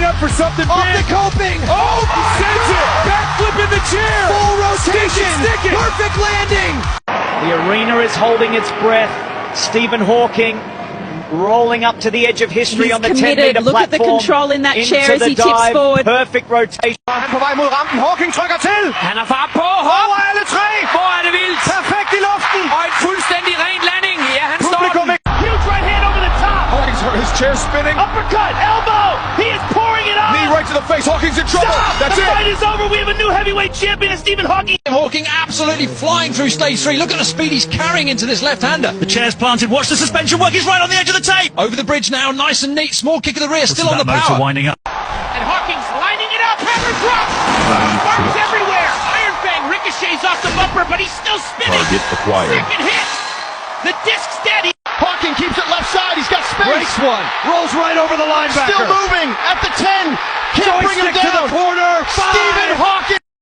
up for something Off big. the coping. Oh, he sends it. Backflip in the chair. Full rotation. Stick it. Perfect landing. The arena is holding its breath. Stephen Hawking rolling up to the edge of history on the 10-meter Look at the platform. control in that chair Into as he the tips dive. forward. Perfect rotation. Han på vej mod rampen. Hawking trykker til. Han er fart på. Hop! Over alle tre. Hvor er det vildt. Perfekt i luften. Og en fuldstændig ren landing. Ja, han står Publikum den. Huge right hand over the top. Hawkins, his chair spinning. Uppercut. Elbow. He is pouring it on. Knee right to the face. Hawkins in trouble. Stop. That's The it. fight is over. We have a new heavyweight champion, Stephen Hawking. Hawking absolutely flying through stage 3. Look at the speed he's carrying into this left-hander. The chair's planted. Watch the suspension work. He's right on the edge of the tape. Over the bridge now, nice and neat. Small kick of the rear, still on the motor power. winding up. And Hawking's lining it up. Hammer drop. Sparks everywhere. Iron Fang ricochets off the bumper, but he's still spinning. Target acquired. Second hit. The disc's dead. Hawking keeps it left side. He's got space. Breaks one. Rolls right over the linebacker. Still moving at the 10. Can't bring him Joystick to the down. corner.